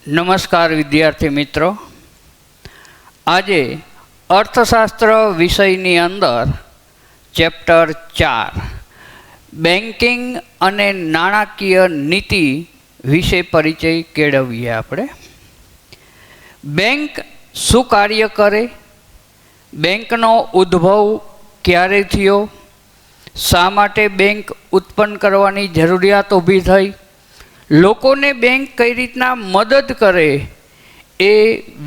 નમસ્કાર વિદ્યાર્થી મિત્રો, આજે અર્થશાસ્ત્ર વિષયની અંદર ચેપ્ટર 4 બેન્કિંગ અને નાણાકીય નીતિ વિશે પરિચય કેળવીએ. આપણે બેંક શું કાર્ય કરે, બેંકનો ઉદ્ભવ ક્યારે થયો, શા માટે બેંક ઉત્પન્ન કરવાની જરૂરિયાત ઊભી થઈ, લોકોને બેંક કઈ રીતના મદદ કરે, એ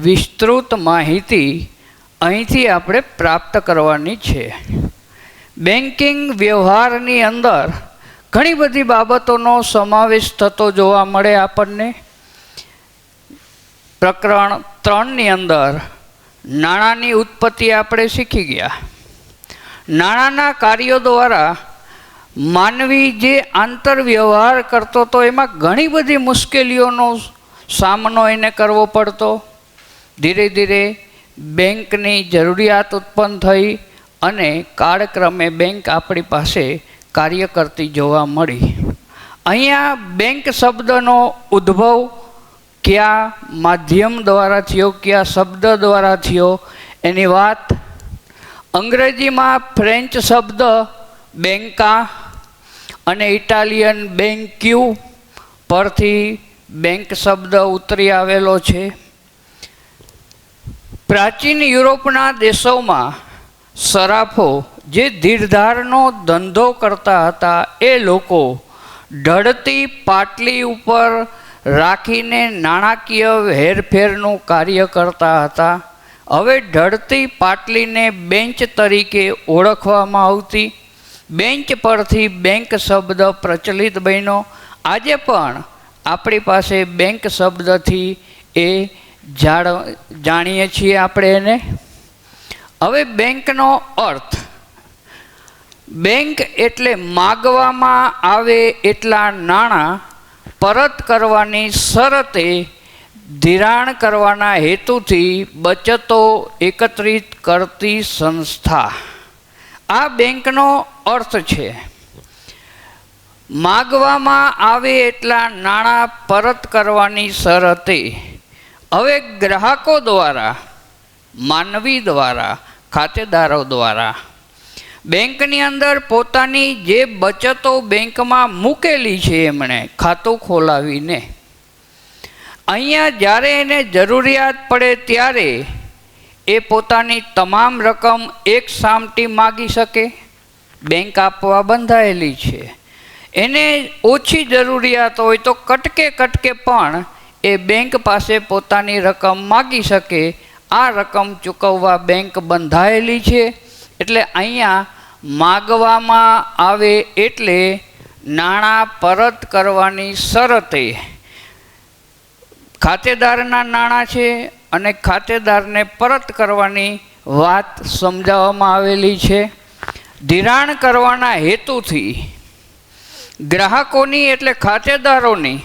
વિસ્તૃત માહિતી અહીંથી આપણે પ્રાપ્ત કરવાની છે. બેન્કિંગ વ્યવહારની અંદર ઘણી બધી બાબતોનો સમાવેશ થતો જોવા મળે આપણને. પ્રકરણ 3ની અંદર નાણાંની ઉત્પત્તિ આપણે શીખી ગયા. નાણાંના કાર્યો દ્વારા માનવી જે આંતરવ્યવહાર કરતો હતો એમાં ઘણી બધી મુશ્કેલીઓનો સામનો એને કરવો પડતો. ધીરે ધીરે બેંકની જરૂરિયાત ઉત્પન્ન થઈ અને કાળક્રમે બેંક આપણી પાસે કાર્ય કરતી જોવા મળી. અહીંયા બેંક શબ્દનો ઉદ્ભવ કયા માધ્યમ દ્વારા થયો, કયા શબ્દ દ્વારા થયો એની વાત અંગ્રેજીમાં ફ્રેન્ચ શબ્દ બેંકા અને ઇટાલિયન બેન્ક્યુ પરથી બેંક શબ્દ ઉતરી આવેલો છે. પ્રાચીન યુરોપના દેશોમાં સરાફો જે ધીરધારનો ધંધો કરતા હતા એ લોકો ઢળતી પાટલી ઉપર રાખીને નાણાકીય હેરફેરનું કાર્ય કરતા હતા. હવે ઢળતી પાટલીને બેન્ચ તરીકે ઓળખવામાં આવતી. બેન્ચ પરથી બેંક શબ્દ પ્રચલિત બન્યો. આજે પણ આપણી પાસે બેંક શબ્દથી એ જાણીએ છીએ આપણે એને. હવે બેંકનો અર્થ, બેંક એટલે માગવામાં આવે એટલા નાણાં પરત કરવાની શરતે ધિરાણ કરવાના હેતુથી બચતો એકત્રિત કરતી સંસ્થા. આ બેંકનો અર્થ છે. માગવામાં આવે એટલા નાણાં પરત કરવાની શરતે. હવે ગ્રાહકો દ્વારા, માનવી દ્વારા, ખાતેદારો દ્વારા બેંકની અંદર પોતાની જે બચતો બેંકમાં મૂકેલી છે એમણે ખાતું ખોલાવીને અહીંયા જ્યારે એને જરૂરિયાત પડે ત્યારે એ પોતાની તમામ રકમ એક સામટી માગી શકે. બેંક આપવા બંધાયેલી છે. એને ઓછી જરૂરિયાત હોય તો કટકે પણ એ બેંક પાસે પોતાની રકમ માગી શકે. આ રકમ ચૂકવવા બેંક બંધાયેલી છે. એટલે અહીંયા માગવામાં આવે એટલે નાણાં પરત કરવાની શરતે ખાતેદારના નાણાં છે અને ખાતેદારને પરત કરવાની વાત સમજાવવામાં આવેલી છે. ધિરાણ કરવાના હેતુથી ગ્રાહકોની એટલે ખાતેદારોની,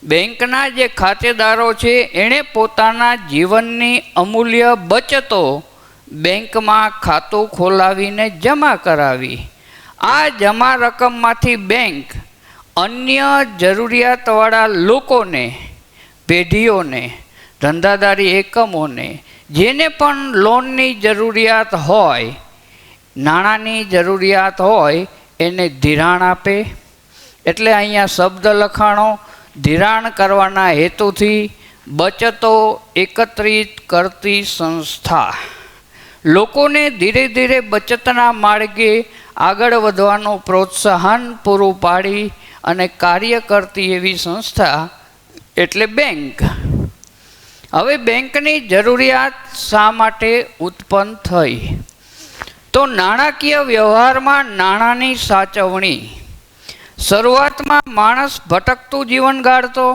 બેંકના જે ખાતેદારો છે એણે પોતાના જીવનની અમૂલ્ય બચતો બેંકમાં ખાતું ખોલાવીને જમા કરાવી. આ જમા રકમમાંથી બેંક અન્ય જરૂરિયાતવાળા લોકોને, પેઢીઓને, ધંધાદારી એકમોને, જેને પણ લોનની જરૂરિયાત હોય, નાણાંની જરૂરિયાત હોય, એને ધિરાણ આપે. એટલે અહીંયા શબ્દ લખાણો ધિરાણ કરવાના હેતુથી બચતો એકત્રિત કરતી સંસ્થા. લોકોને ધીરે ધીરે બચતના માર્ગે આગળ વધવાનું પ્રોત્સાહન પૂરું પાડી અને કાર્ય કરતી એવી સંસ્થા એટલે બેંક. હવે બેંકની જરૂરિયાત શા માટે ઉત્પન્ન થઈ? તો નાણાકીય વ્યવહારમાં નાણાંની સાચવણી. શરૂઆતમાં માણસ ભટકતું જીવન ગાળતો.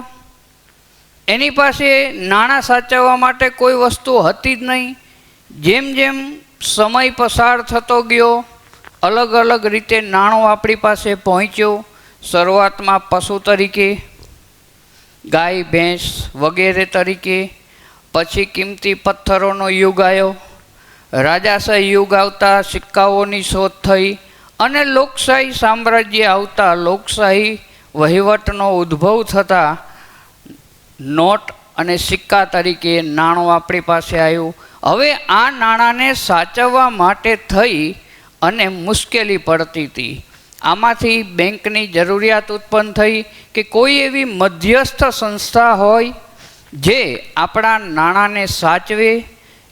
એની પાસે નાણાં સાચવવા માટે કોઈ વસ્તુ હતી જ નહીં. જેમ જેમ સમય પસાર થતો ગયો, અલગ અલગ રીતે નાણું આપણી પાસે પહોંચ્યો. શરૂઆતમાં પશુ તરીકે, ગાય ભેંસ વગેરે તરીકે, પછી કિંમતી પથ્થરોનો યુગ આવ્યો, રાજાશાહી યુગ આવતા સિક્કાઓની શોધ થઈ અને લોકશાહી સામ્રાજ્ય આવતા લોકશાહી વહીવટનો ઉદ્ભવ થતાં નોટ અને સિક્કા તરીકે નાણું આપણી પાસે આવ્યું. હવે આ નાણાંને સાચવવા માટે થઈ અને મુશ્કેલી પડતી હતી. આમાંથી બેંકની જરૂરિયાત ઉત્પન્ન થઈ કે કોઈ એવી મધ્યસ્થ સંસ્થા હોય જે આપણા નાણાંને સાચવે.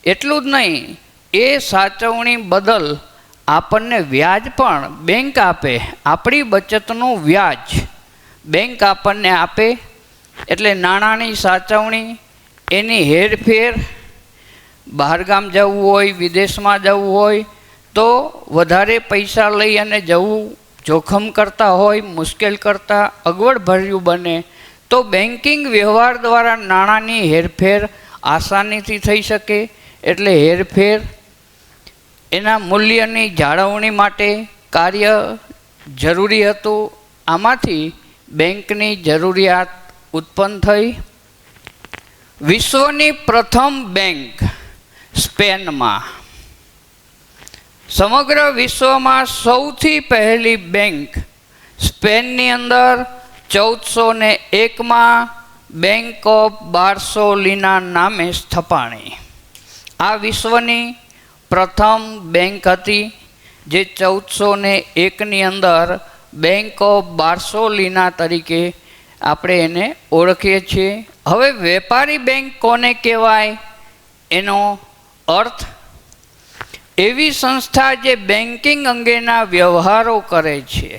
એટલું જ નહીં, એ સાચવણી બદલ આપણને વ્યાજ પણ બેંક આપે. આપણી બચતનું વ્યાજ બેંક આપણને આપે. એટલે નાણાંની સાચવણી, એની હેરફેર, બહારગામ જવું હોય, વિદેશમાં જવું હોય તો વધારે પૈસા લઈ અને જવું જોખમ કરતા હોય, મુશ્કેલ કરતાં અગવડભર્યું બને તો બેન્કિંગ વ્યવહાર દ્વારા નાણાંની હેરફેર આસાનીથી થઈ શકે. એટલે હેરફેર એના મૂલ્યની જાળવણી માટે કાર્ય જરૂરી હતું. આમાંથી બેંકની જરૂરિયાત ઉત્પન્ન થઈ. વિશ્વની પ્રથમ બેંક સ્પેનમાં, સમગ્ર વિશ્વમાં સૌથી પહેલી બેંક સ્પેનની અંદર 1401માં બેંક ઓફ બાર્સોલિના નામે સ્થપાણી. આ વિશ્વની પ્રથમ બેંક હતી જે 1401ની અંદર બેંક ઓફ બાર્સોલિના તરીકે આપણે એને ઓળખીએ છીએ. હવે વેપારી બેંક કોને કહેવાય? એનો અર્થ એવી સંસ્થા જે બેન્કિંગ અંગેના વ્યવહારો કરે છે.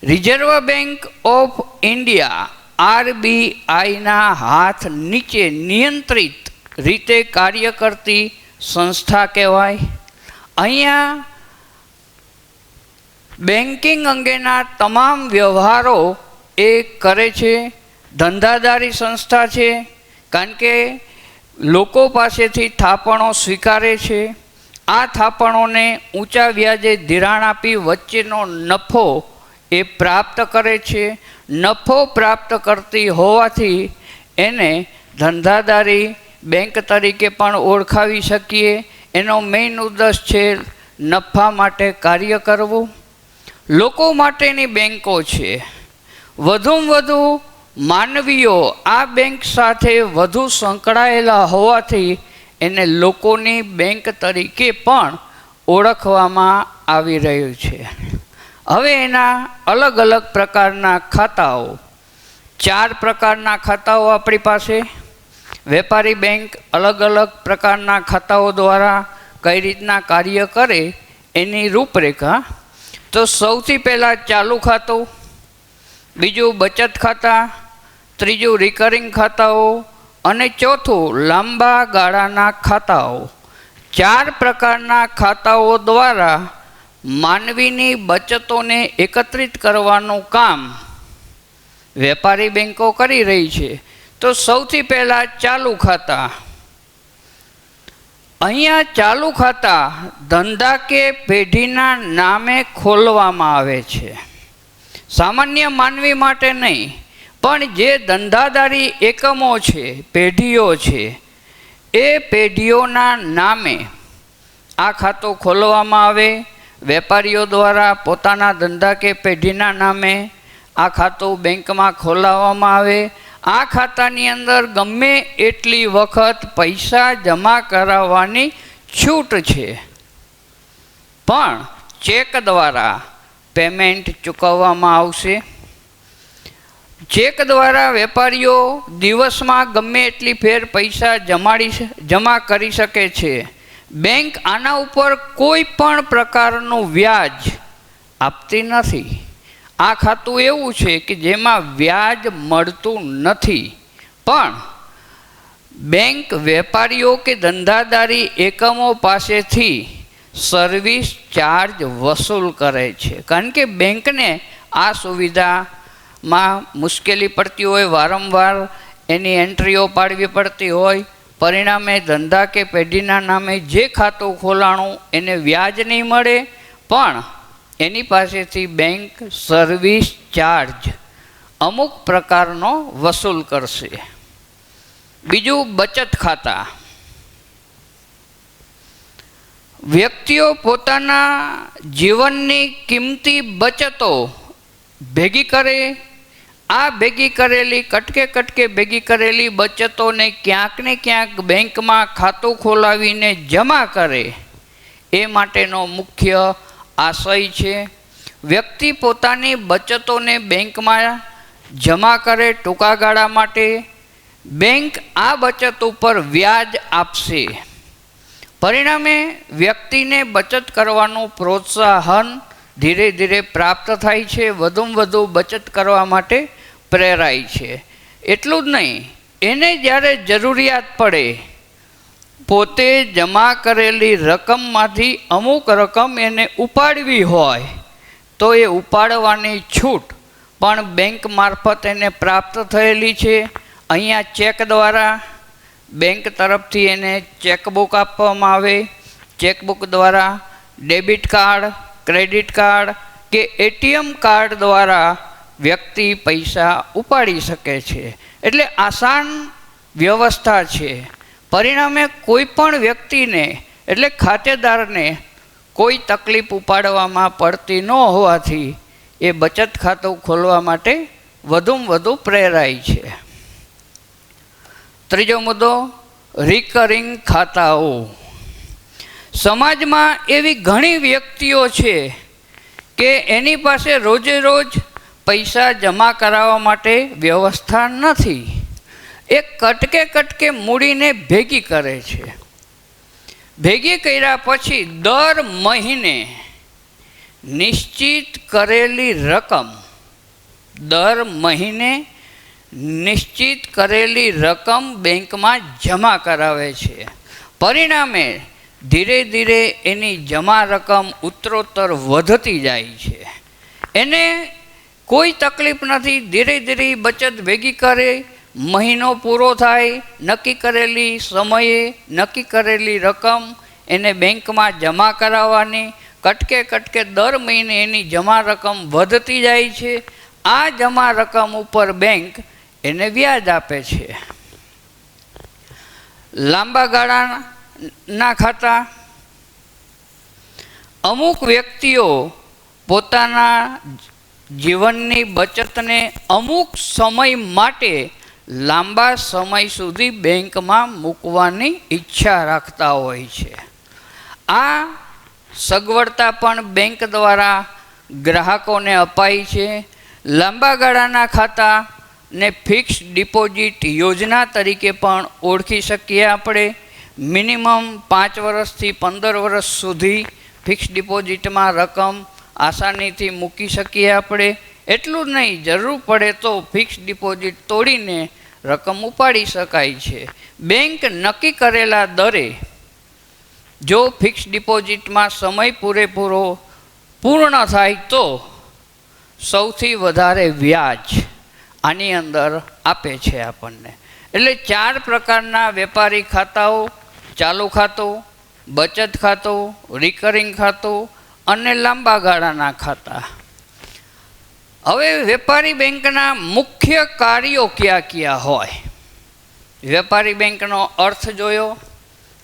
રિઝર્વ બેંક ઓફ ઇન્ડિયા RBIના હાથ નીચે નિયંત્રિત રીતે કાર્ય કરતી સંસ્થા કહેવાય. અહીંયા બેન્કિંગ અંગેના તમામ વ્યવહારો એ કરે છે. ધંધાદારી સંસ્થા છે, કારણ કે લોકો પાસેથી થાપણો સ્વીકારે છે. આ થાપણોને ઊંચા વ્યાજે ધિરાણ આપી વચ્ચેનો નફો એ પ્રાપ્ત કરે છે. નફો પ્રાપ્ત કરતી હોવાથી એને ધંધાદારી બેંક તરીકે પણ ઓળખાવી શકીએ. એનો મેઇન ઉદ્દેશ છે નફા માટે કાર્ય કરવું. લોકો માટેની બેંકો છે. વધુમાં વધુ માનવીઓ આ બેંક સાથે વધુ સંકળાયેલા હોવાથી એને લોકોની બેંક તરીકે પણ ઓળખવામાં આવી રહ્યું છે. હવે એના અલગ અલગ પ્રકારના ખાતાઓ, 4 પ્રકારના ખાતાઓ આપણી પાસે. વેપારી બેંક અલગ અલગ પ્રકારના ખાતાઓ દ્વારા કઈ રીતના કાર્ય કરે એની રૂપરેખા. તો સૌથી પહેલાં ચાલુ ખાતું, બીજું બચત ખાતા, ત્રીજું રિકરિંગ ખાતાઓ અને ચોથું લાંબા ગાળાના ખાતાઓ. 4 પ્રકારના ખાતાઓ દ્વારા માનવીની બચતોને એકત્રિત કરવાનું કામ વેપારી બેંકો કરી રહી છે. તો સૌથી પહેલાં ચાલુ ખાતા. અહીંયા ચાલુ ખાતા ધંધા કે પેઢીના નામે ખોલવામાં આવે છે. સામાન્ય માનવી માટે નહીં, પણ જે ધંધાદારી એકમો છે, પેઢીઓ છે, એ પેઢીઓના નામે આ ખાતું ખોલવામાં આવે. વેપારીઓ દ્વારા પોતાના ધંધા કે પેઢીના નામે આ ખાતું બેંકમાં ખોલાવવામાં આવે. આ ખાતાની અંદર ગમે એટલી વખત પૈસા જમા કરાવવાની છૂટ છે, પણ ચેક દ્વારા પેમેન્ટ ચૂકવવામાં આવશે. ચેક દ્વારા વેપારીઓ દિવસમાં ગમે એટલી ફેર પૈસા જમા કરી શકે છે. બેંક આના ઉપર કોઈ પણ પ્રકારનું વ્યાજ આપતી નથી. આ ખાતું એવું છે કે જેમાં વ્યાજ મળતું નથી, પણ બેંક વેપારીઓ કે ધંધાદારી એકમો પાસેથી સર્વિસ ચાર્જ વસૂલ કરે છે. કારણ કે બેંકને આ સુવિધામાં મુશ્કેલી પડતી હોય, વારંવાર એની એન્ટ્રીઓ પાડવી પડતી હોય, પરિણામે ધંધા કે પેઢીના નામે જે ખાતું ખોલાણું એને વ્યાજ નહીં મળે, પણ એની પાસેથી બેંક સર્વિસ ચાર્જ અમુક પ્રકારનો વસૂલ કરશે. બીજું બચત ખાતા. વ્યક્તિઓ પોતાના જીવનની કિંમતી બચતો ભેગી કરે આ ભેગી કરેલી કટકે ભેગી કરેલી બચતોને ક્યાંક ને ક્યાંક બેંકમાં ખાતું ખોલાવીને જમા કરે, એ માટેનો મુખ્ય આશય છે. વ્યક્તિ પોતાની બચતોને બેંકમાં જમા કરે ટૂંકા ગાળા માટે. બેંક આ બચત ઉપર વ્યાજ આપશે. પરિણામે વ્યક્તિને બચત કરવાનું પ્રોત્સાહન ધીરે ધીરે પ્રાપ્ત થાય છે, વધુમાં વધુ બચત કરવા માટે પ્રેરાય છે. એટલું જ નહીં, એને જ્યારે જરૂરિયાત પડે, પોતે જમા કરેલી રકમમાંથી અમુક રકમ એને ઉપાડવી હોય તો એ ઉપાડવાની છૂટ પણ બેંક મારફત એને પ્રાપ્ત થયેલી છે. અહીંયા ચેક દ્વારા બેંક તરફથી એને ચેકબુક આપવામાં આવે. ચેકબુક દ્વારા ડેબિટ કાર્ડ, ક્રેડિટ કાર્ડ કે એટીએમ કાર્ડ દ્વારા વ્યક્તિ પૈસા ઉપાડી શકે છે. એટલે આસાન વ્યવસ્થા છે. પરિણામે કોઈ પણ વ્યક્તિને એટલે ખાતેદારને કોઈ તકલીફ ઉપાડવામાં પડતી ન હોવાથી એ બચત ખાતું ખોલવા માટે વધુમાં વધુ પ્રેરાય છે. ત્રીજો મુદ્દો, રિકરિંગ ખાતાઓ. સમાજમાં એવી ઘણી વ્યક્તિઓ છે કે એની પાસે રોજે રોજ પૈસા જમા કરાવવા માટે વ્યવસ્થા નથી. એ કટકે મૂડીને ભેગી કરે છે. ભેગી કર્યા પછી દર મહિને નિશ્ચિત કરેલી રકમ બેંકમાં જમા કરાવે છે. પરિણામે ધીરે ધીરે એની જમા રકમ ઉત્તરોત્તર વધતી જાય છે. એને કોઈ તકલીફ નથી. ધીરે ધીરે બચત ભેગી કરે, મહિનો પૂરો થાય, નક્કી કરેલી સમયે નક્કી કરેલી રકમ એને બેંકમાં જમા કરાવવાની. કટકે દર મહિને એની જમા રકમ વધતી જાય છે. આ જમા રકમ ઉપર બેંક એને વ્યાજ આપે છે. લાંબા ગાળાના ખાતા. અમુક વ્યક્તિઓ પોતાના જીવનની બચતને અમુક સમય માટે લાંબા સમય સુધી બેંકમાં મૂકવાની ઈચ્છા રાખતા હોય છે. આ સગવડતા પણ બેંક દ્વારા ગ્રાહકોને અપાય છે. લાંબા ગાળાના ખાતાને ફિક્સ ડિપોઝિટ યોજના તરીકે પણ ઓળખી શકીએ આપણે. મિનિમમ 5 વર્ષથી 15 વર્ષ સુધી ફિક્સ ડિપોઝિટમાં રકમ આસાનીથી મૂકી શકીએ આપણે. એટલું જ નહીં, જરૂર પડે તો ફિક્સ ડિપોઝિટ તોડીને રકમ ઉપાડી શકાય છે. બેંક નક્કી કરેલા દરે જો ફિક્સ ડિપોઝિટમાં સમય પૂરેપૂરો પૂર્ણ થાય તો સૌથી વધારે વ્યાજ આની અંદર આપે છે આપણને. એટલે 4 પ્રકારના વેપારી ખાતાઓ: ચાલુ ખાતું, બચત ખાતું, રિકરિંગ ખાતું અને લાંબા ગાળાના ખાતા. હવે વેપારી બેંકના મુખ્ય કાર્યો કયા હોય? વેપારી બેંકનો અર્થ જોયો,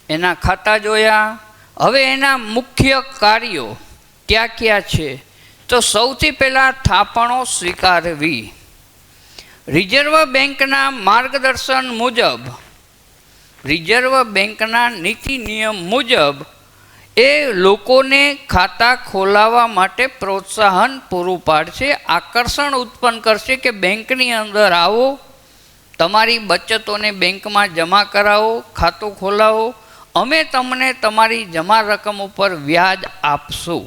એના ખાતા જોયા. હવે એના મુખ્ય કાર્યો કયા છે? તો સૌથી પહેલાં થાપણો સ્વીકારવી. રિઝર્વ બેંકના માર્ગદર્શન મુજબ, રિઝર્વ બેંકના નીતિ નિયમ મુજબ એ લોકોને ખાતા ખોલાવવા માટે પ્રોત્સાહન પૂરું પાડશે, આકર્ષણ ઉત્પન્ન કરશે કે બેંકની અંદર આવો, તમારી બચતોને બેંકમાં જમા કરાવો, ખાતું ખોલાવો, અમે તમને તમારી જમા રકમ ઉપર વ્યાજ આપશું.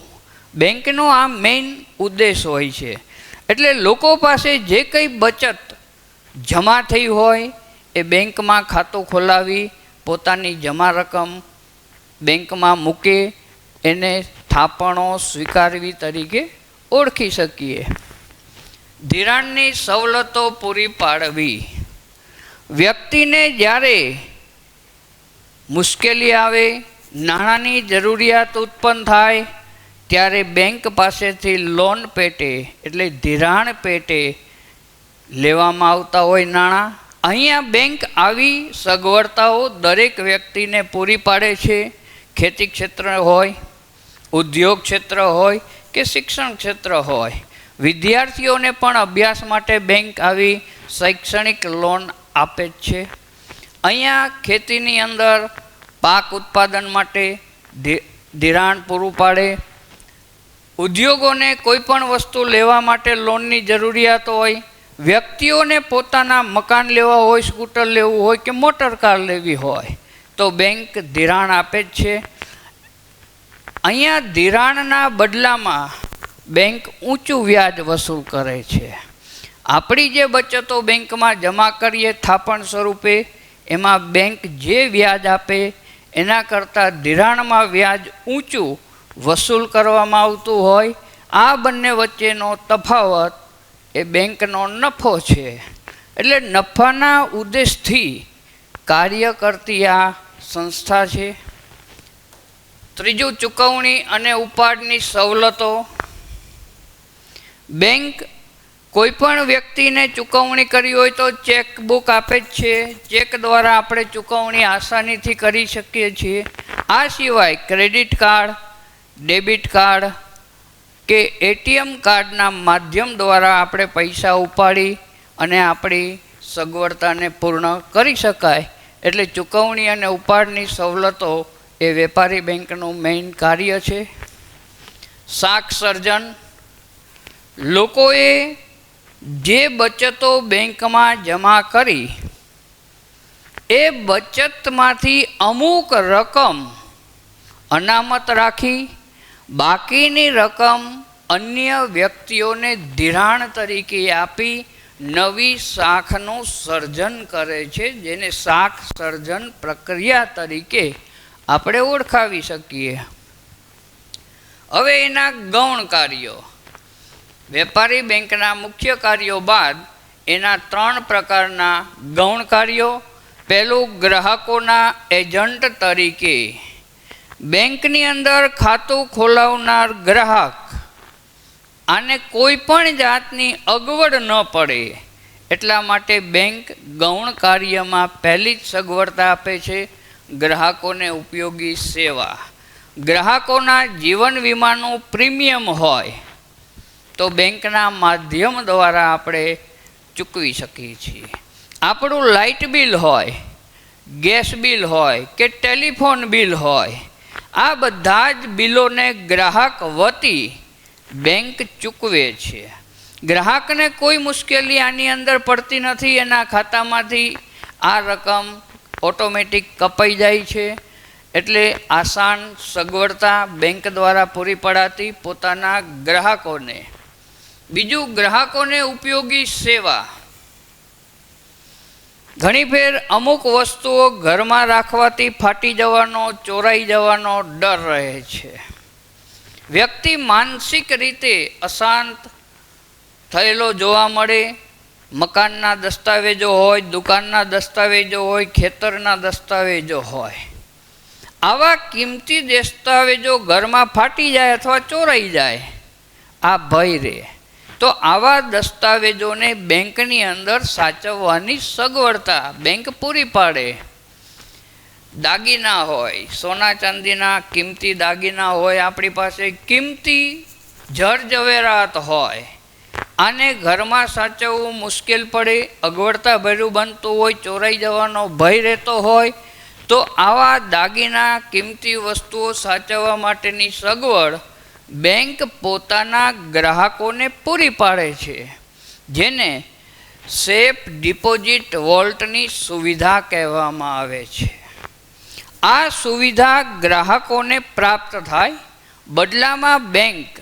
બેંકનો આ મેઇન ઉદ્દેશ હોય છે. એટલે લોકો પાસે જે કંઈ બચત જમા થઈ હોય એ બેંકમાં ખાતું ખોલાવી પોતાની જમા રકમ બેંકમાં મૂકે, એને થાપણો સ્વીકારવી તરીકે ઓળખી શકીએ. ધિરાણની સવલતો પૂરી પાડવી. વ્યક્તિને જ્યારે મુશ્કેલી આવે, નાણાંની જરૂરિયાત ઉત્પન્ન થાય ત્યારે બેંક પાસેથી લોન પેટે એટલે ધિરાણ પેટે લેવામાં આવતા હોય નાણાં. અહીંયા બેંક આવી સગવડતાઓ દરેક વ્યક્તિને પૂરી પાડે છે. ખેતી ક્ષેત્ર હોય, ઉદ્યોગ ક્ષેત્ર હોય કે શિક્ષણ ક્ષેત્ર હોય, વિદ્યાર્થીઓને પણ અભ્યાસ માટે બેંક આવી શૈક્ષણિક લોન આપે જ છે. અહીંયા ખેતીની અંદર પાક ઉત્પાદન માટે ધિરાણ પૂરું પાડે. ઉદ્યોગોને કોઈ પણ વસ્તુ લેવા માટે લોનની જરૂરિયાત હોય. વ્યક્તિઓને પોતાના મકાન લેવા હોય, સ્કૂટર લેવું હોય કે મોટર કાર લેવી હોય તો બેંક ધિરાણ આપે જ છે. અહીંયા ધિરાણના બદલામાં બેંક ઊંચું વ્યાજ વસૂલ કરે છે. આપણી જે બચતો બેંકમાં જમા કરીએ થાપણ સ્વરૂપે, એમાં બેંક જે વ્યાજ આપે એના કરતાં ધિરાણમાં વ્યાજ ઊંચું વસૂલ કરવામાં આવતું હોય. આ બંને વચ્ચેનો તફાવત એ બેંકનો નફો છે. એટલે નફાના ઉદ્દેશથી કાર્ય કરતી આ સંસ્થા છે. ત્રીજું, ચૂકવણી અને ઉપાડની સવલતો. બેંક કોઈ પણ વ્યક્તિને ચૂકવણી કરી હોય તો ચેકબુક આપે જ છે. ચેક દ્વારા આપણે ચૂકવણી આસાનીથી કરી શકીએ છીએ. આ સિવાય ક્રેડિટ કાર્ડ, ડેબિટ કાર્ડ કે એટીએમ કાર્ડના માધ્યમ દ્વારા આપણે પૈસા ઉપાડી અને આપણી સગવડતાને પૂર્ણ કરી શકાય. એટલે ચૂકવણી અને ઉપાડની સવલતો એ વેપારી બેંકનું મેઇન કાર્ય છે. શાખ સર્જન. લોકોએ જે બચતો બેંકમાં જમા કરી એ બચતમાંથી અમુક રકમ અનામત રાખી બાકીની રકમ અન્ય વ્યક્તિઓને ધિરાણ તરીકે આપી નવી શાખનું સર્જન કરે છે, જેને શાખ સર્જન પ્રક્રિયા તરીકે આપણે ઓળખાવી શકીએ. હવે એના ગૌણ કાર્યો. વેપારી બેંકના મુખ્ય કાર્યો બાદ એના 3 પ્રકારના ગૌણ કાર્યો. પહેલું, ગ્રાહકોના એજન્ટ તરીકે બેંકની અંદર ખાતું ખોલાવનાર ગ્રાહક, આને કોઈ પણ જાતની અગવડ ન પડે એટલા માટે બેંક ગૌણ કાર્યમાં પહેલી જ સગવડતા આપે છે, ગ્રાહકોને ઉપયોગી સેવા. ગ્રાહકોના જીવન વીમાનું પ્રીમિયમ હોય તો બેંકના માધ્યમ દ્વારા આપણે ચૂકવી શકીએ છીએ. આપણું લાઇટ બિલ હોય, ગેસ બિલ હોય કે ટેલિફોન બિલ હોય, આ બધા જ બિલોને ગ્રાહક વતી બેંક ચૂકવે છે. ગ્રાહકને કોઈ મુશ્કેલી આની અંદર પડતી નથી. એના ખાતામાંથી આ રકમ ઓટોમેટિક કપાઈ જાય છે. એટલે આસાન સગવડતા બેંક દ્વારા પૂરી પડાતી પોતાના ગ્રાહકોને. બીજું, ગ્રાહકોને ઉપયોગી સેવા. ઘણી ફેર અમુક વસ્તુઓ ઘરમાં રાખવાથી ફાટી જવાનો, ચોરાઈ જવાનો ડર રહે છે. વ્યક્તિ માનસિક રીતે અશાંત થયેલો જોવા મળે. મકાનના દસ્તાવેજો હોય, દુકાનના દસ્તાવેજો હોય, ખેતરના દસ્તાવેજો હોય. આવા કિંમતી દસ્તાવેજો ઘરમાં ફાટી જાય અથવા ચોરાઈ જાય, આ ભય રહે. તો આવા દસ્તાવેજોને બેંકની અંદર સાચવવાની સગવડતા બેંક પૂરી પાડે. દાગીના હોય, સોના ચાંદીના કિંમતી દાગીના હોય, આપણી પાસે કિંમતી જર ઝવેરાત હોય, આને ઘરમાં સાચવવું મુશ્કેલ પડે, અગવડતા ભર્યું બનતું હોય, ચોરાઈ જવાનો ભય રહેતો હોય, તો આવા દાગીના કિંમતી વસ્તુઓ સાચવવા માટેની સગવડ બેંક પોતાના ગ્રાહકોને પૂરી પાડે છે, જેને સેફ ડિપોઝિટ વોલ્ટની સુવિધા કહેવામાં આવે છે. આ સુવિધા ગ્રાહકોને પ્રાપ્ત થાય, બદલામાં બેંક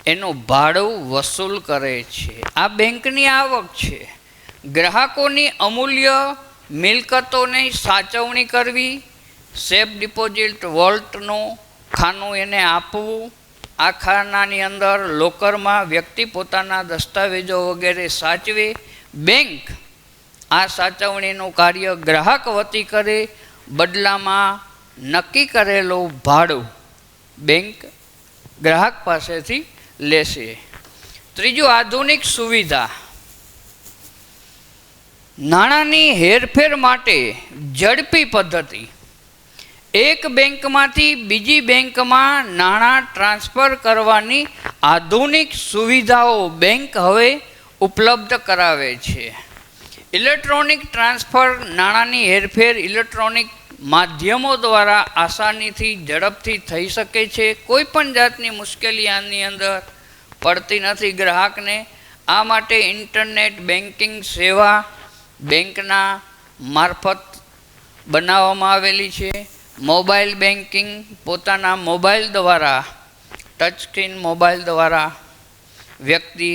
એનું ભાડું વસૂલ કરે છે. આ બેંકની આવક છે. ગ્રાહકોની અમૂલ્ય મિલકતોની સાચવણી કરવી, સેફ ડિપોઝિટ વોલ્ટનું ખાનું એને આપવું. આ ખાનાની અંદર લોકરમાં વ્યક્તિ પોતાના દસ્તાવેજો વગેરે સાચવે. બેંક આ સાચવણીનું કાર્ય ગ્રાહક વતી કરે, બદલામાં નક્કી કરેલું ભાડું બેંક ગ્રાહક પાસેથી લેશે. ત્રીજું, આધુનિક સુવિધા. નાણાંની હેરફેર માટે ઝડપી પદ્ધતિ. એક બેંકમાંથી બીજી બેંકમાં નાણાં ટ્રાન્સફર કરવાની આધુનિક સુવિધાઓ બેંક હવે ઉપલબ્ધ કરાવે છે. ઇલેક્ટ્રોનિક ટ્રાન્સફર નાણાંની હેરફેર ઇલેક્ટ્રોનિક માધ્યમો દ્વારા આસાનીથી ઝડપથી થઈ શકે છે. કોઈ પણ જાતની મુશ્કેલી આની અંદર પડતી નથી ગ્રાહકને. આ માટે ઇન્ટરનેટ બેન્કિંગ સેવા બેંકના મારફત બનાવવામાં આવેલી છે. મોબાઈલ બેન્કિંગ પોતાના મોબાઈલ દ્વારા ટચ સ્ક્રીન મોબાઈલ દ્વારા વ્યક્તિ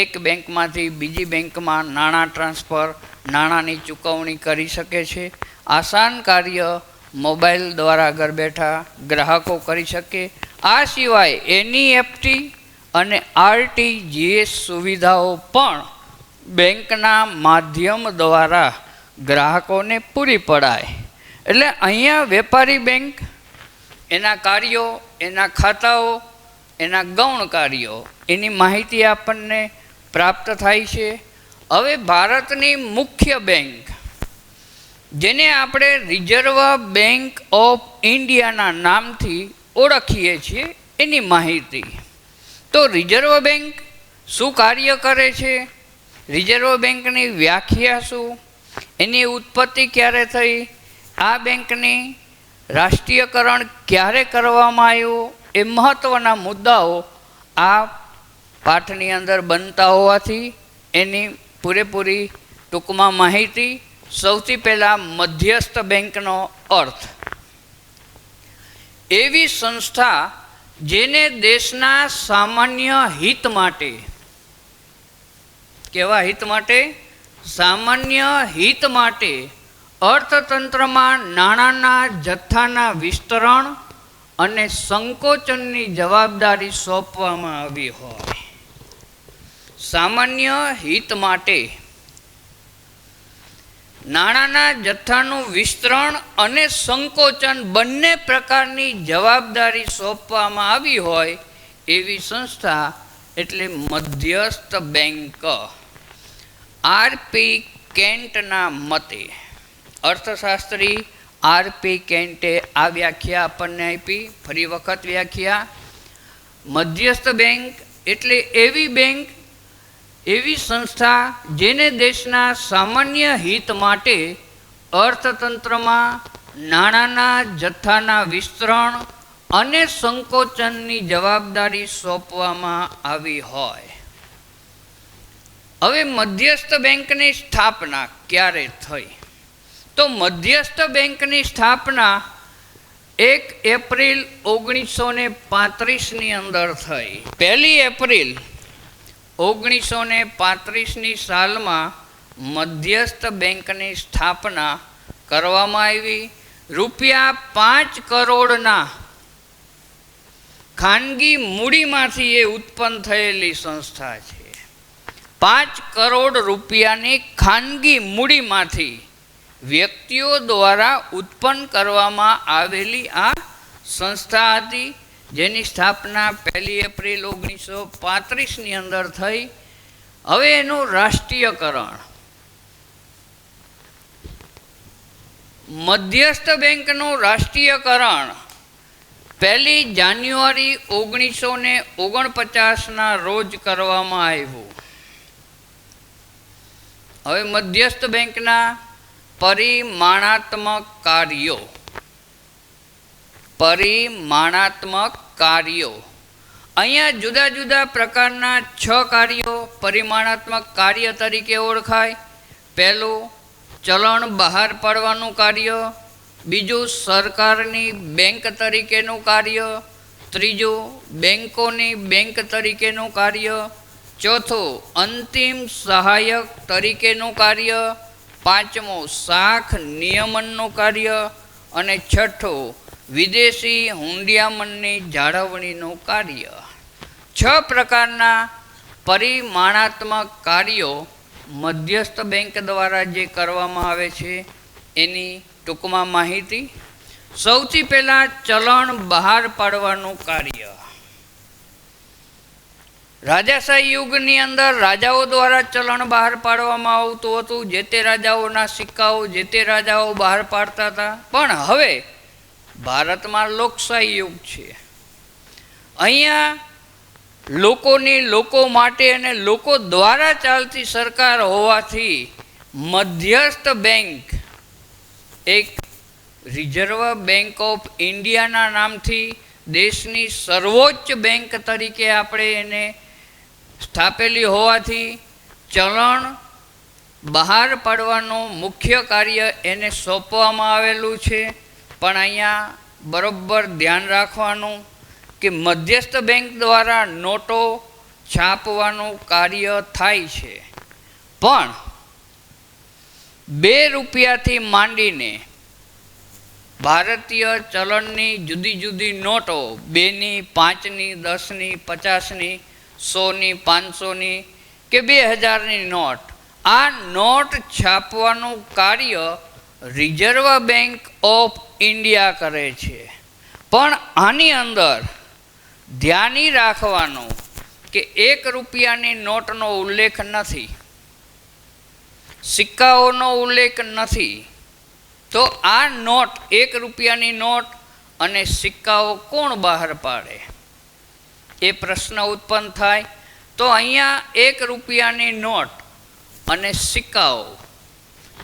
એક બેંકમાંથી બીજી બેંકમાં નાણાં ટ્રાન્સફર નાણાંની ચૂકવણી કરી શકે છે. આસાન કાર્ય મોબાઈલ દ્વારા ઘર બેઠા ગ્રાહકો કરી શકે. આ સિવાય એનઈએફટી અને આરટીજીએસ સુવિધાઓ પણ બેંકના માધ્યમ દ્વારા ગ્રાહકોને પૂરી પડાય. એટલે અહીંયા વેપારી બેંક એના કાર્યો, એના ખાતાઓ, એના ગૌણ કાર્યો એની માહિતી આપણને પ્રાપ્ત થાય છે. હવે ભારતની મુખ્ય બેંક જેને આપણે રિઝર્વ બેંક ઓફ ઇન્ડિયાના નામથી ઓળખીએ છીએ એની માહિતી. તો રિઝર્વ બેંક શું કાર્ય કરે છે, રિઝર્વ બેંકની વ્યાખ્યા શું, એની ઉત્પત્તિ ક્યારે થઈ, આ બેંકની રાષ્ટ્રીયકરણ ક્યારે કરવામાં આવ્યું, એ મહત્ત્વના મુદ્દાઓ આ પાઠની અંદર બનતા હોવાથી એની પૂરેપૂરી ટૂંકમાં માહિતી. સૌથી પહેલાં મધ્યસ્થ બેંકનો અર્થ એવી સંસ્થા જેને દેશના સામાન્ય હિત માટે, કેવા હિત માટે, સામાન્ય હિત માટે અર્થતંત્રમાં નાણાંના જથ્થાના વિસ્તરણ અને સંકોચનની જવાબદારી સોંપવામાં આવી હોય. સામાન્ય હિત માટે નાણાંના જથ્થાનું વિસ્તરણ અને સંકોચન બંને પ્રકારની જવાબદારી સોંપવામાં આવી હોય એવી સંસ્થા એટલે મધ્યસ્થ બેંક. આરપી કેન્ટના મતે, અર્થશાસ્ત્રી આરપી કેન્ટે આ વ્યાખ્યા આપણને આપી. ફરી વખત વ્યાખ્યા, મધ્યસ્થ બેંક એટલે એવી બેંક, એવી સંસ્થા જેને દેશના સામાન્ય હિત માટે અર્થતંત્રમાં નાણાંના જથ્થાના વિસ્તરણ અને સંકોચનની જવાબદારી સોંપવામાં આવી હોય. હવે મધ્યસ્થ બેંકની સ્થાપના ક્યારે થઈ? તો મધ્યસ્થ બેંકની સ્થાપના 1 એપ્રિલ 1935ની અંદર થઈ. 1 એપ્રિલ 1935ની સાલમાં મધ્યસ્થ બેંકની સ્થાપના કરવામાં આવી. ₹5 કરોડના ખાનગી મૂડીમાંથી એ ઉત્પન્ન થયેલી સંસ્થા છે. 5 કરોડ રૂપિયાની ખાનગી મૂડીમાંથી વ્યક્તિઓ દ્વારા ઉત્પન્ન કરવામાં આવેલી આ સંસ્થા હતી, જેની સ્થાપના 1 એપ્રિલ 1935ની અંદર થઈ. હવે એનું રાષ્ટ્રીયકરણ, મધ્યસ્થ બેંકનું રાષ્ટ્રીયકરણ 1 જાન્યુઆરી 1949ના રોજ કરવામાં આવ્યું. હવે મધ્યસ્થ બેંકના પરિમાણાત્મક કાર્યો, પરિમાણાત્મક કાર્યો, અહીંયા જુદા જુદા પ્રકારના 6 કાર્યો પરિમાણાત્મક કાર્ય તરીકે ઓળખાય. પહેલું ચલણ બહાર પાડવાનું કાર્ય, બીજું સરકારની બેંક તરીકેનું કાર્ય, ત્રીજું બેંકોની બેંક તરીકેનું કાર્ય, ચોથું અંતિમ સહાયક તરીકેનું કાર્ય, પાંચમું શાખ નિયમનનું કાર્ય અને છઠ્ઠું વિદેશી હુંડિયામણની જાળવણીનું કાર્ય. 6 પ્રકારના પરિમાણાત્મક કાર્યો મધ્યસ્થ બેંક દ્વારા જે કરવામાં આવે છે એની ટૂંકમાં માહિતી. સૌથી પહેલાં ચલણ બહાર પાડવાનું કાર્ય. રાજાશાહી યુગની અંદર રાજાઓ દ્વારા ચલણ બહાર પાડવામાં આવતું હતું. જે તે રાજાઓના સિક્કાઓ જે તે રાજાઓ બહાર પાડતા હતા. પણ હવે ભારતમાં લોકશાહી યુગ છે. અહીંયા લોકોની લોકો માટે અને લોકો દ્વારા ચાલતી સરકાર હોવાથી મધ્યસ્થ બેંક એક રિઝર્વ બેંક ઓફ ઇન્ડિયાના નામથી દેશની સર્વોચ્ચ બેંક તરીકે આપણે એને સ્થાપેલી હોવાથી ચલણ બહાર પાડવાનું મુખ્ય કાર્ય એને સોંપવામાં આવેલું છે. પણ અહીંયા બરોબર ધ્યાન રાખવાનું કે મધ્યસ્થ બેંક દ્વારા નોટો છાપવાનું કાર્ય થાય છે, પણ 2 રૂપિયાથી માંડીને ભારતીય ચલણની જુદી જુદી નોટો 2ની, 5ની, 10ની, 50ની, 100ની, 500ની કે 2000ની નોટ, આ નોટ છાપવાનું કાર્ય રિઝર્વ બેંક ઓફ ઇન્ડિયા કરે છે. પણ આની અંદર ધ્યાની રાખવાનું કે 1 રૂપિયાની નોટનો ઉલ્લેખ નથી, સિક્કાઓનો ઉલ્લેખ નથી. તો આ નોટ 1 રૂપિયાની નોટ અને સિક્કાઓ કોણ બહાર પાડે એ પ્રશ્ન ઉત્પન્ન થાય. તો અહીંયા 1 રૂપિયાની નોટ અને સિક્કાઓ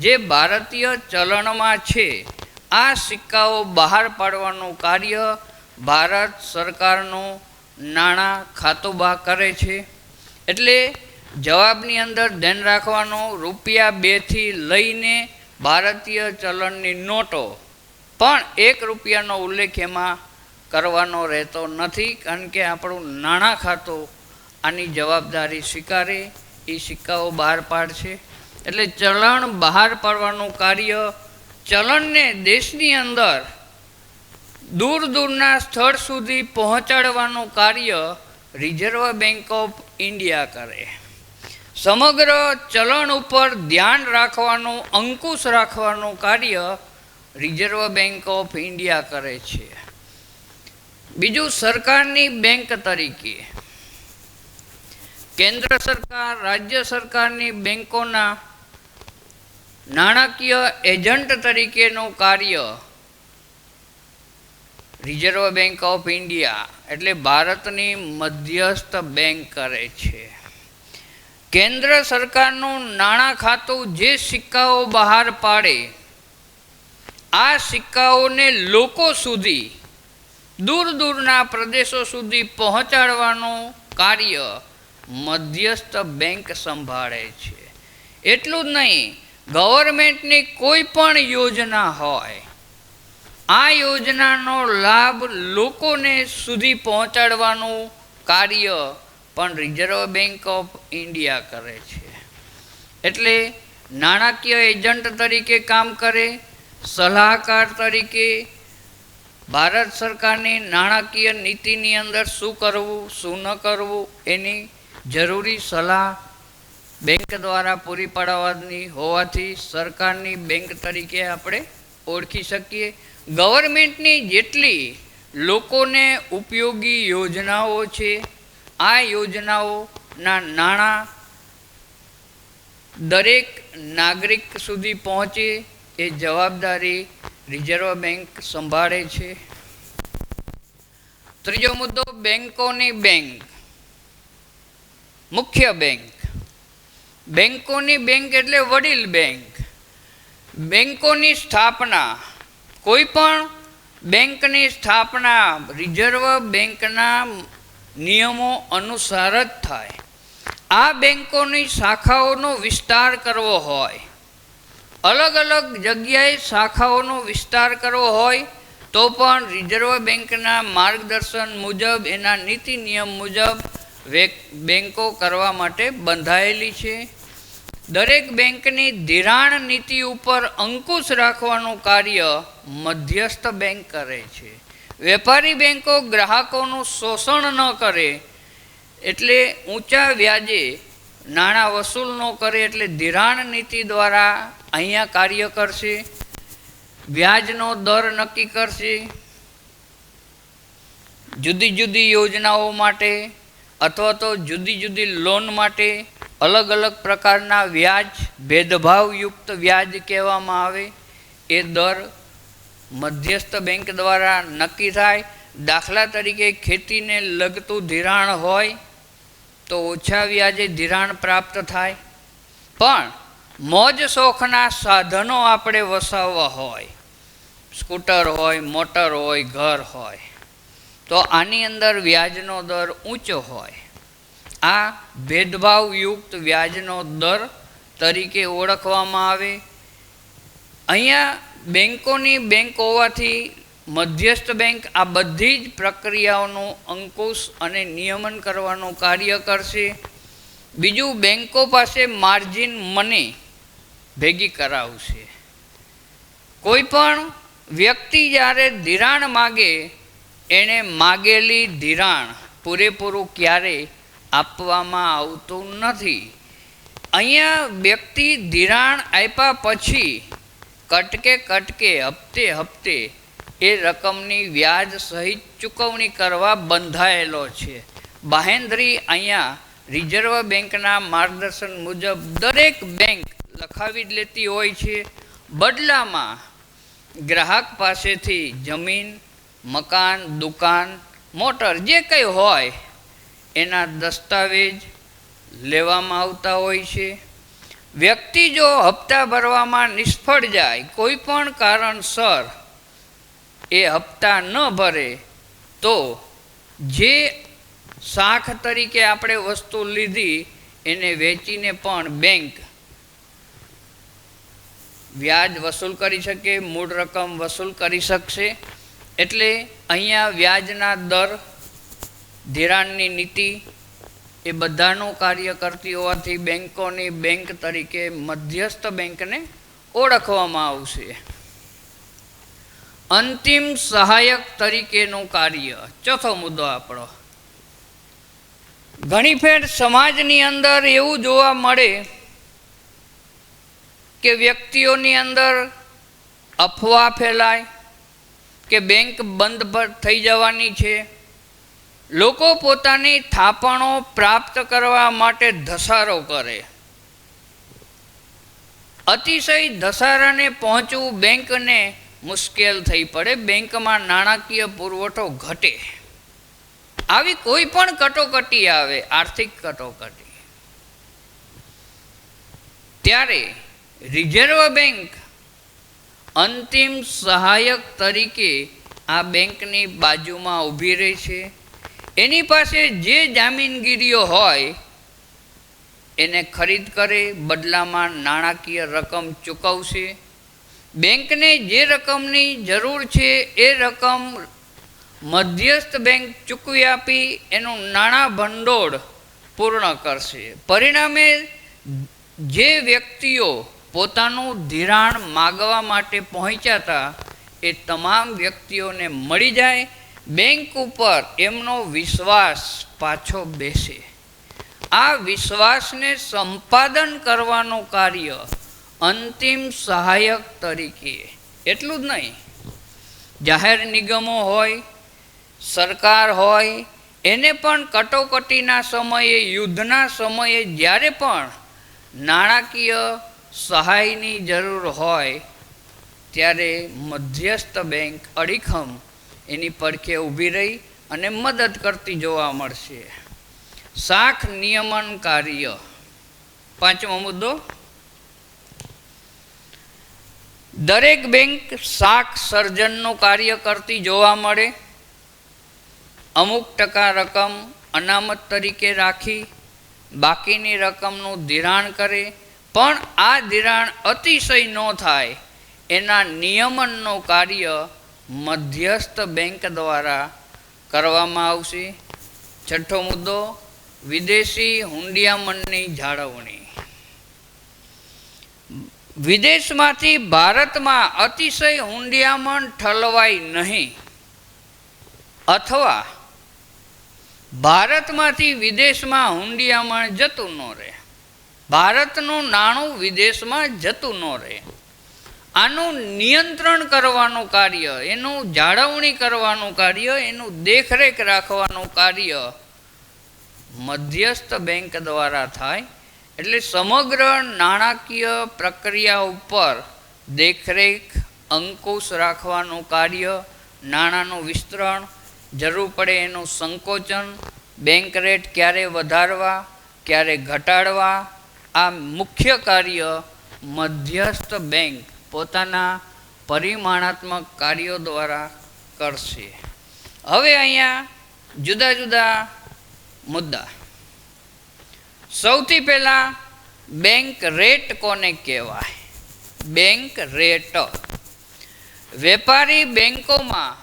જે ભારતીય ચલણમાં છે, આ સિક્કાઓ બહાર પાડવાનું કાર્ય ભારત સરકારનું નાણાં ખાતું કરે છે. એટલે જવાબની અંદર ધ્યાન રાખવાનું, ₹2થી લઈને ભારતીય ચલણની નોટો, પણ 1 રૂપિયાનો ઉલ્લેખ એમાં કરવાનો રહેતો નથી, કારણ કે આપણું નાણાં ખાતું આની જવાબદારી સ્વીકારે, એ સિક્કાઓ બહાર પાડશે. એટલે ચલણ બહાર પાડવાનું કાર્ય, ચલણને દેશની અંદર દૂર દૂરના સ્થળ સુધી પહોંચાડવાનું કાર્ય રિઝર્વ બેંક ઓફ ઇન્ડિયા કરે. સમગ્ર ચલણ ઉપર ધ્યાન રાખવાનું, અંકુશ રાખવાનું કાર્ય રિઝર્વ બેંક ઓફ ઇન્ડિયા કરે છે. બીજું, સરકારની બેંક તરીકે કેન્દ્ર સરકાર, રાજ્ય સરકારની બેંકોના નાણાકીય એજન્ટ તરીકેનું કાર્ય રિઝર્વ બેંક ઓફ ઇન્ડિયા એટલે ભારતની મધ્યસ્થ બેંક કરે છે. કેન્દ્ર સરકારનું નાણાં ખાતું જે સિક્કાઓ બહાર પાડે, આ સિક્કાઓને લોકો સુધી, દૂર દૂરના પ્રદેશો સુધી પહોંચાડવાનું કાર્ય મધ્યસ્થ બેંક સંભાળે છે. એટલું જ નહીં, ગવર્મેન્ટની કોઈ પણ યોજના હોય, આ યોજનાનો લાભ લોકોને સુધી પહોંચાડવાનું કાર્ય પણ રિઝર્વ બેંક ઓફ ઇન્ડિયા કરે છે. એટલે નાણાકીય એજન્ટ તરીકે કામ કરે, સલાહકાર તરીકે ભારત સરકારની નાણાકીય નીતિની અંદર શું કરવું, શું ન કરવું, એની જરૂરી સલાહ બેંક દ્વારા પૂરી પાડવાની હોવાથી સરકારની બેંક તરીકે આપણે ઓળખી શકીએ. ગવર્મેન્ટની જેટલી લોકોને ઉપયોગી યોજનાઓ છે, આ યોજનાઓના નાણાં દરેક નાગરિક સુધી પહોંચે એ જવાબદારી રિઝર્વ બેંક સંભાળે છે. ત્રીજો મુદ્દો, બેંકોની બેંક, મુખ્ય બેંક. બેંકોની બેંક એટલે વડીલ બેંક. બેંકોની સ્થાપના, કોઈ પણ બેંકની સ્થાપના રિઝર્વ બેંકના નિયમો અનુસાર જ થાય. આ બેંકોની શાખાઓનો વિસ્તાર કરવો હોય, અલગ અલગ જગ્યાએ શાખાઓનો વિસ્તાર કરવો હોય તો પણ રિઝર્વ બેંકના માર્ગદર્શન મુજબ, એના નીતિ નિયમ મુજબ બેંકો કરવા માટે બંધાયેલી છે. દરેક બેંકની ધિરાણ નીતિ ઉપર અંકુશ રાખવાનું કાર્ય મધ્યસ્થ બેંક કરે છે. વેપારી બેંકો ગ્રાહકોનું શોષણ ન કરે, એટલે ઊંચા વ્યાજે નાણાં વસૂલ ન કરે, એટલે ધિરાણ નીતિ દ્વારા અહીંયા કાર્ય કરશે. વ્યાજનો દર નક્કી કરશે. જુદી જુદી યોજનાઓ માટે અથવા તો જુદી જુદી લોન માટે અલગ અલગ પ્રકારના વ્યાજ, ભેદભાવયુક્ત વ્યાજ કહેવામાં આવે, એ દર મધ્યસ્થ બેંક દ્વારા નક્કી થાય. દાખલા તરીકે ખેતીને લગતું ધિરાણ હોય તો ઓછા વ્યાજે ધિરાણ પ્રાપ્ત થાય. પણ મોજ શોખના સાધનો આપણે વસાવવા હોય, સ્કૂટર હોય, મોટર હોય, ઘર હોય, તો આની અંદર વ્યાજનો દર ઊંચો હોય. આ ભેદભાવયુક્ત વ્યાજનો દર તરીકે ઓળખવામાં આવે. અહીંયા બેંકોની બેંક હોવાથી મધ્યસ્થ બેંક આ બધી જ પ્રક્રિયાઓનું અંકુશ અને નિયમન કરવાનું કાર્ય કરશે. બીજું, બેંકો પાસે માર્જિન મની ભેગી કરાવશે. કોઈ પણ વ્યક્તિ જ્યારે ધિરાણ માગે, એણે માગેલી ધિરાણ પૂરેપૂરું ક્યારેય આપવામાં આવતું નથી. અહીંયા વ્યક્તિ ધિરાણ આપ્યા પછી કટકે હપ્તે હપ્તે એ રકમની વ્યાજ સહિત ચૂકવણી કરવા બંધાયેલો છે. બાહેંધરી અહીંયા રિઝર્વ બેંકના માર્ગદર્શન મુજબ દરેક બેંક લખાવી જ લેતી હોય છે. બદલામાં ગ્રાહક પાસેથી જમીન, મકાન, દુકાન, મોટર જે કંઈ હોય એના દસ્તાવેજ લેવામાં આવતા હોય છે. વ્યક્તિ જો હપ્તા ભરવામાં નિષ્ફળ જાય, કોઈ પણ કારણસર એ હપ્તા ન ભરે, તો જે શાખ તરીકે આપણે વસ્તુ લીધી એને વેચીને પણ બેંક વ્યાજ વસૂલ કરી શકે, મૂળ રકમ વસૂલ કરી શકશે. એટલે અહીંયા વ્યાજના દર, ધિરાણની નીતિ એ બધાનું કાર્ય કરતી હોવાથી બેંકોની બેંક તરીકે મધ્યસ્થ બેંકને ઓળખવામાં આવશે. અંતિમ સહાયક તરીકેનું કાર્ય, ચોથો મુદ્દો આપણો. ઘણી ફેર સમાજની અંદર એવું જોવા મળે કે વ્યક્તિઓની અંદર અફવા ફેલાય કે બેંક બંધ થઈ જવાની છે. લોકો પોતાની થાપણો પ્રાપ્ત કરવા માટે ધસારો કરે. અતિશય ધસારાને પહોંચવું બેંકને મુશ્કેલ થઈ પડે. બેંકમાં નાણાકીય પુરવઠો ઘટે. આવી કોઈ પણ કટોકટી આવે, આર્થિક કટોકટી, ત્યારે રિઝર્વ બેંક અંતિમ સહાયક તરીકે આ બેંકની બાજુમાં ઊભી રહી છે. એની પાસે જે જામીનગીરીઓ હોય એને ખરીદ કરે, બદલામાં નાણાકીય રકમ ચૂકવશે. બેંકને જે રકમની જરૂર છે એ રકમ મધ્યસ્થ બેંક ચૂકવી આપી એનું નાણાં ભંડોળ પૂર્ણ કરશે. પરિણામે જે વ્યક્તિઓ પોતાનું ધિરાણ માગવા માટે પહોંચ્યા હતા એ તમામ વ્યક્તિઓને મળી જાય. બેંક ઉપર એમનો વિશ્વાસ પાછો બેસે. આ વિશ્વાસને સંપાદન કરવાનું કાર્ય અંતિમ સહાયક તરીકે, એટલું જ નહીં, જાહેર નિગમો હોય, સરકાર હોય, એને પણ કટોકટીના સમયે, યુદ્ધના સમયે જ્યારે પણ નાણાકીય સહાયની જરૂર હોય ત્યારે મધ્યસ્થ બેંક અડીખમ એની પડખે ઊભી રહી અને મદદ કરતી જોવા મળશે. શાખ નિયમન કાર્ય, પાંચમો મુદ્દો. દરેક બેંક શાખ સર્જનનું કાર્ય કરતી જોવા મળે. અમુક ટકા રકમ અનામત તરીકે રાખી બાકીની રકમનું ધિરાણ કરે. પણ આ ધિરાણ અતિશય ન થાય એના નિયમનનું કાર્ય મધ્યસ્થ બેંક દ્વારા કરવામાં આવશે. છઠ્ઠો મુદ્દો, વિદેશી હુંડિયામણની જાળવણી. વિદેશમાંથી ભારતમાં અતિશય હુંડિયામણ ઠલવાય નહીં, અથવા ભારતમાંથી વિદેશમાં હુંડિયામણ જતું ન રહે, ભારતનું નાણું વિદેશમાં જતું ન રહે. આનું નિયંત્રણ કરવાનું કાર્ય, એનું જાળવણી કરવાનું કાર્ય, એનું દેખરેખ રાખવાનું કાર્ય મધ્યસ્થ બેંક દ્વારા થાય. એટલે સમગ્ર નાણાકીય પ્રક્રિયા ઉપર દેખરેખ અંકુશ રાખવાનું કાર્ય, નાણાંનું વિસ્તરણ, જરૂર પડે એનું સંકોચન, બેંક રેટ ક્યારે વધારવા ક્યારે ઘટાડવા, આ મુખ્ય કાર્ય મધ્યસ્થ બેંક પોતાના પરિમાણાત્મક કાર્યો દ્વારા કરશે. હવે અહીંયા જુદા જુદા મુદ્દા. સૌથી પહેલાં બેંક રેટ કોને કહેવાય? Bank rate. વેપારી બેંકોમાં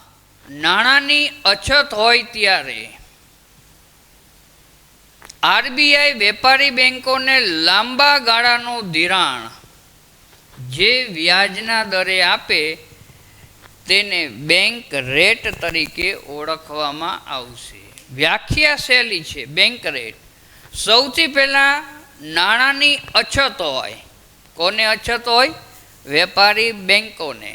નાણાંની અછત હોય ત્યારે આરબીઆઈ વેપારી બેંકોને લાંબા ગાળાનું ધિરાણ જે વ્યાજના દરે આપે તેને બેંક રેટ તરીકે ઓળખવામાં આવશે. વ્યાખ્યા શૈલી છે બેંક રેટ. સૌથી પહેલાં નાણાંની અછત હોય. કોને અછત હોય? વેપારી બેંકોને.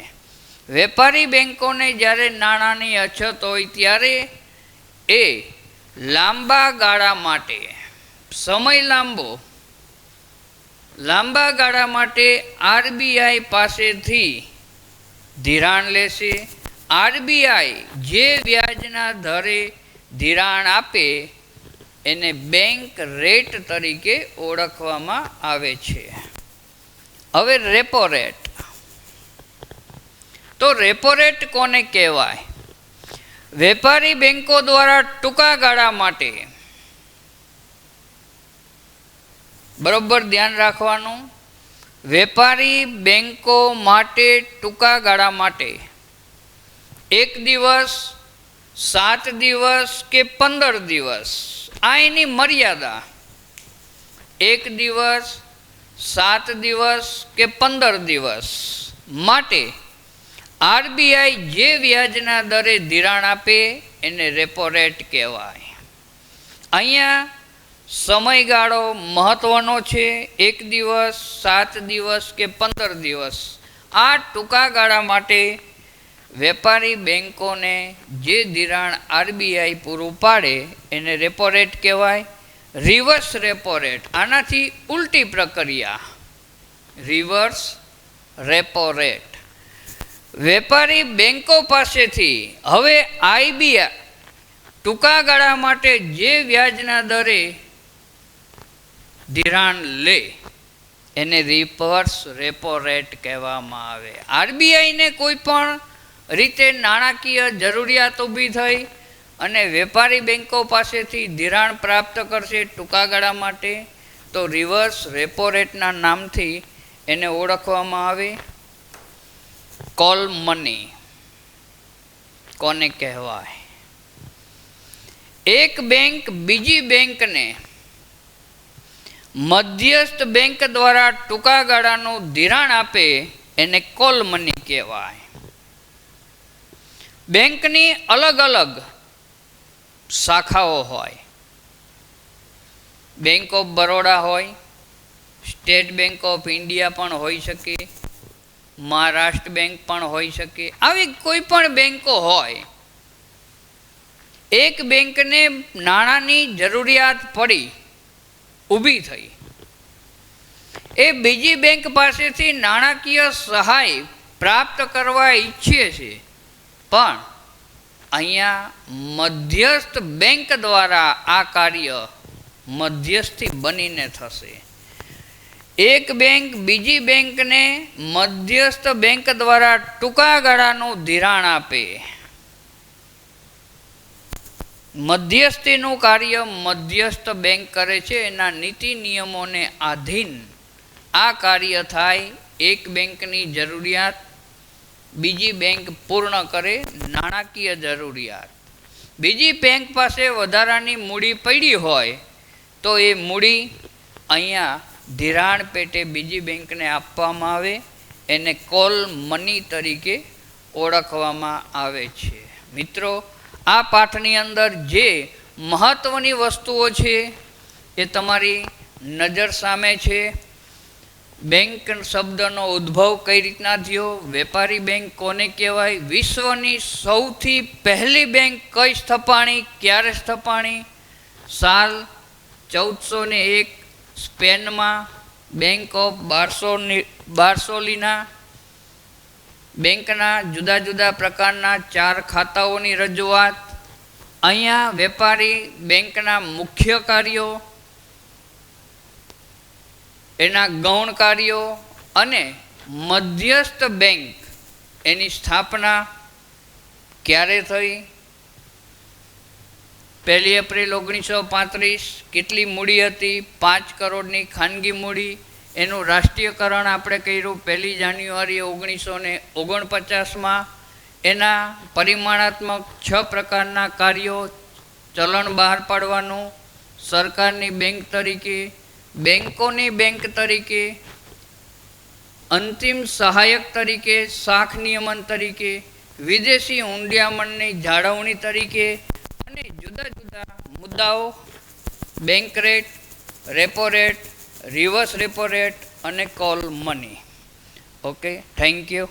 વેપારી બેંકોને જ્યારે નાણાંની અછત હોય ત્યારે એ લાંબા ગાળા માટે, સમય લાંબા ગાળા માટે આરબીઆઈ પાસેથી ધિરાણ લેશે. આરબીઆઈ જે વ્યાજના દરે ધિરાણ આપે એને બેંક રેટ તરીકે ઓળખવામાં આવે છે. હવે રેપો રેટ. તો રેપો રેટ કોને કહેવાય? વેપારી બેંકો દ્વારા ટૂંકા ગાળા માટે, બરોબર ધ્યાન રાખવાનું, વેપારી બેંકો માટે ટૂંકા ગાળા માટે 1 દિવસ, 7 દિવસ કે 15 દિવસ, આ એની મર્યાદા. 1 દિવસ, 7 દિવસ કે 15 દિવસ માટે આરબીઆઈ જે વ્યાજના દરે ધિરાણ આપે એને રેપો રેટ કહેવાય. અહીંયા સમયગાળો મહત્ત્વનો છે. 1 દિવસ, 7 દિવસ કે 15 દિવસ, આ ટૂંકા ગાળા માટે વેપારી બેંકોને જે ધિરાણ આરબીઆઈ પૂરું પાડે એને રેપો રેટ કહેવાય. રિવર્સ રેપો રેટ, આનાથી ઉલટી પ્રક્રિયા, રિવર્સ રેપો રેટ. વેપારી બેંકો પાસેથી હવે આરબીઆઈ ટૂંકા ગાળા માટે જે વ્યાજના દરે ધિરાણ લે એને રિવર્સ રેપો રેટ કહેવામાં આવે. આરબીઆઈને કોઈ પણ રીતે નાણાકીય જરૂરિયાત ઊભી થઈ અને વેપારી બેંકો પાસેથી ધિરાણ પ્રાપ્ત કરશે ટૂંકા ગાળા માટે તો રિવર્સ રેપો રેટના નામથી એને ઓળખવામાં આવે. કોલ મની કોને કહેવાય? એક બેંક બીજી બેંકને મધ્યસ્થ બેંક દ્વારા ટૂંકા ગાળાનું ધિરાણ આપે એને કોલ મની કહેવાય. બેંકની અલગ અલગ શાખાઓ હોય. બેંક ઓફ બરોડા હોય, સ્ટેટ બેંક ઓફ ઇન્ડિયા પણ હોઈ શકે, મહારાષ્ટ્ર બેંક પણ હોઈ શકે. આવી કોઈ પણ બેંકો હોય. એક બેંકને નાણાંની જરૂરિયાત પડી, ઊભી થઈ, એ બીજી બેંક પાસેથી નાણાકીય સહાય પ્રાપ્ત કરવા ઈચ્છે છે, પણ અહીંયા મધ્યસ્થ બેંક દ્વારા આ કાર્ય મધ્યસ્થી બનીને થશે. એક બેંક બીજી બેંકને મધ્યસ્થ બેંક દ્વારા ટૂંકા ગાળાનું ધિરાણ આપે. મધ્યસ્થીનું કાર્ય મધ્યસ્થ બેંક કરે છે. એના નીતિ નિયમોને આધીન આ કાર્ય થાય. એક બેંકની જરૂરિયાત બીજી બેંક પૂર્ણ કરે, નાણાકીય જરૂરિયાત. બીજી બેંક પાસે વધારાની મૂડી પડી હોય તો એ મૂડી અહીંયા ધિરાણ પેટે બીજી બેંકને આપવામાં આવે. એને કોલ મની તરીકે ઓળખવામાં આવે છે. મિત્રો, આ પાઠની અંદર જે મહત્ત્વની વસ્તુઓ છે એ તમારી નજર સામે છે. બેંક શબ્દનો ઉદ્ભવ કઈ રીતના થયો, વેપારી બેંક કોને કહેવાય, વિશ્વની સૌથી પહેલી બેંક કઈ સ્થપાણી, ક્યારે સ્થપાણી, સાલ 1401 સ્પેનમાં બેંક ઓફ બાર્સોલિના, બેંકના જુદા જુદા પ્રકારના 4 ખાતાઓની રજૂઆત, અહીંયા વેપારી બેંકના મુખ્ય કાર્યો, એના ગૌણ કાર્યો અને મધ્યસ્થ બેંક એની સ્થાપના ક્યારે થઈ, 1 એપ્રિલ 1935, કેટલી મૂડી હતી, 5 કરોડની ખાનગી મૂડી, એનું રાષ્ટ્રીયકરણ આપણે કર્યું 1 જાન્યુઆરી 1949માં, એના પરિમાણાત્મક 6 પ્રકારના કાર્યો, ચલણ બહાર પાડવાનું, સરકારની બેંક તરીકે, બેંકોની બેંક તરીકે, અંતિમ સહાયક તરીકે, શાખ નિયમન તરીકે, વિદેશી હુંડિયામણની જાળવણી તરીકે અને જુદા જુદા મુદ્દાઓ, bank rate, repo rate, reverse repo rate અને call money. Okay, thank you.